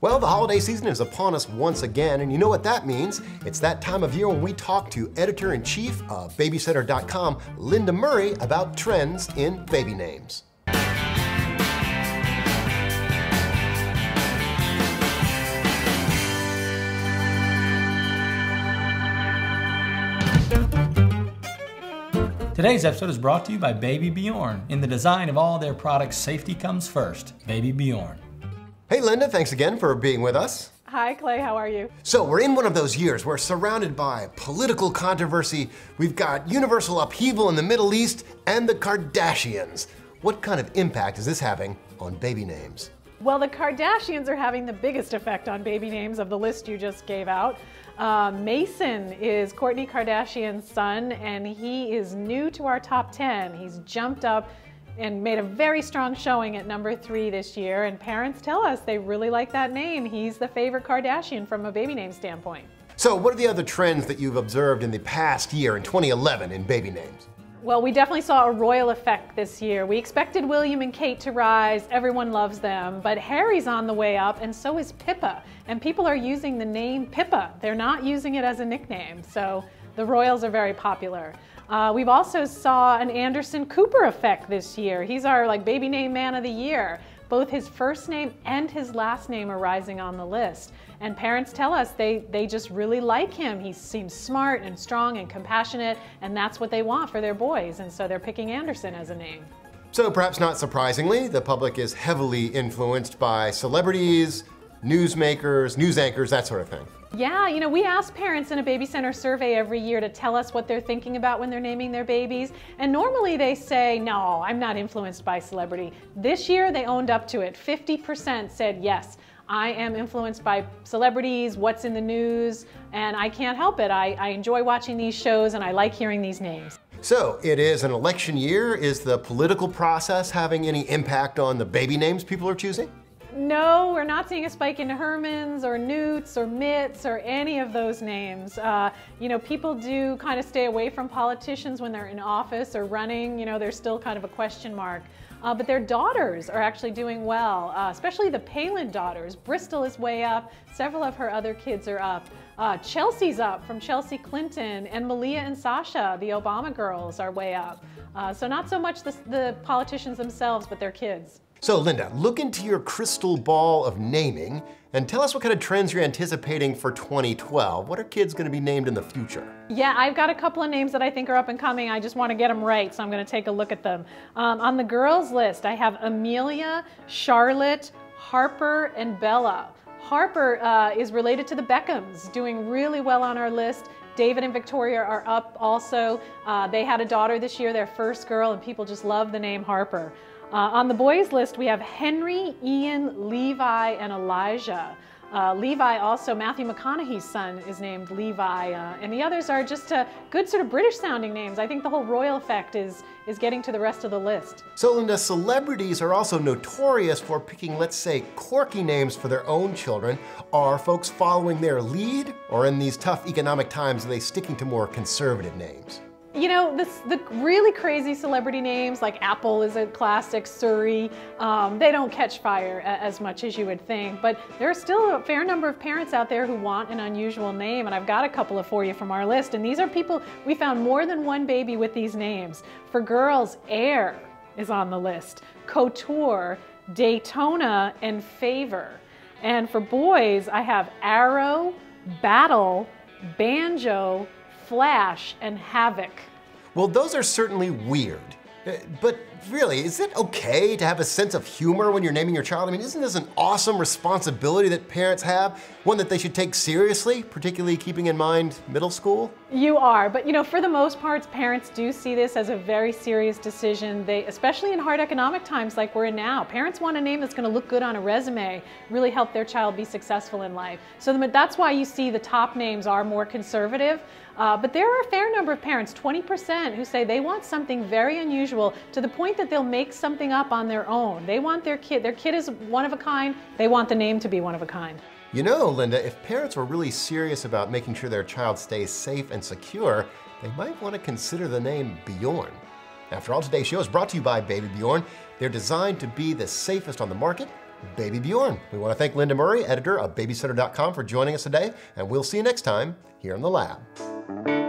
Well, the holiday season is upon us once again, and you know what that means. It's that time of year when we talk to editor-in-chief of BabyCenter.com, Linda Murray, about trends in baby names. Today's episode is brought to you by Baby Bjorn. In the design of all their products, safety comes first. Baby Bjorn. Hey Linda, thanks again for being with us. Hi Clay, how are you? So we're in one of those years. We're surrounded by political controversy. We've got universal upheaval in the Middle East and the Kardashians. What kind of impact is this having on baby names? Well, the Kardashians are having the biggest effect on baby names of the list you just gave out. Mason is Kourtney Kardashian's son, and he is new to our top 10. He's jumped up and made a very strong showing at number 3 this year, and parents tell us they really like that name. He's the favorite Kardashian from a baby name standpoint. So what are the other trends that you've observed in the past year, in 2011, in baby names? Well, we definitely saw a royal effect this year. We expected William and Kate to rise. Everyone loves them. But Harry's on the way up, and so is Pippa. And people are using the name Pippa. They're not using it as a nickname. So the royals are very popular. We've also saw an Anderson Cooper effect this year. He's our baby name man of the year. Both his first name and his last name are rising on the list. And parents tell us they just really like him. He seems smart and strong and compassionate, and that's what they want for their boys. And so they're picking Anderson as a name. So perhaps not surprisingly, the public is heavily influenced by celebrities, newsmakers, news anchors, that sort of thing. Yeah, we ask parents in a Baby Center survey every year to tell us what they're thinking about when they're naming their babies. And normally they say, no, I'm not influenced by celebrity. This year they owned up to it. 50% said, yes, I am influenced by celebrities, what's in the news, and I can't help it. I enjoy watching these shows and I like hearing these names. So it is an election year. Is the political process having any impact on the baby names people are choosing? No, we're not seeing a spike in Hermans or Newts or Mitts or any of those names. People do kind of stay away from politicians when they're in office or running. There's still kind of a question mark. But their daughters are actually doing well, especially the Palin daughters. Bristol is way up. Several of her other kids are up. Chelsea's up from Chelsea Clinton, and Malia and Sasha, the Obama girls, are way up. So not so much the politicians themselves, but their kids. So Linda, look into your crystal ball of naming and tell us what kind of trends you're anticipating for 2012. What are kids going to be named in the future? Yeah, I've got a couple of names that I think are up and coming. I just want to get them right, so I'm going to take a look at them. On the girls list, I have Amelia, Charlotte, Harper, and Bella. Harper is related to the Beckhams, doing really well on our list. David and Victoria are up also. They had a daughter this year, their first girl, and people just love the name Harper. On the boys list, we have Henry, Ian, Levi, and Elijah. Levi also, Matthew McConaughey's son, is named Levi, and the others are just good sort of British sounding names. I think the whole royal effect is getting to the rest of the list. So Linda, celebrities are also notorious for picking, let's say, quirky names for their own children. Are folks following their lead, or in these tough economic times, are they sticking to more conservative names? The really crazy celebrity names, like Apple is a classic, Surrey, they don't catch fire as much as you would think. But there are still a fair number of parents out there who want an unusual name, and I've got a couple for you from our list. And these are people, we found more than one baby with these names. For girls, Air is on the list, Couture, Daytona, and Favor. And for boys, I have Arrow, Battle, Banjo, Flash, and Havoc. Well, those are certainly weird. But really, is it okay to have a sense of humor when you're naming your child? I mean, isn't this an awesome responsibility that parents have? One that they should take seriously, particularly keeping in mind middle school? You are, but for the most part, parents do see this as a very serious decision. Especially in hard economic times like we're in now, parents want a name that's going to look good on a resume, really help their child be successful in life. So that's why you see the top names are more conservative. But there are a fair number of parents, 20%, who say they want something very unusual to the point that they'll make something up on their own. They want their kid is one of a kind, they want the name to be one of a kind. Linda, if parents were really serious about making sure their child stays safe and secure, they might want to consider the name Bjorn. After all, today's show is brought to you by Baby Bjorn. They're designed to be the safest on the market. Baby Bjorn. We want to thank Linda Murray, editor of BabyCenter.com, for joining us today, and we'll see you next time here in the lab.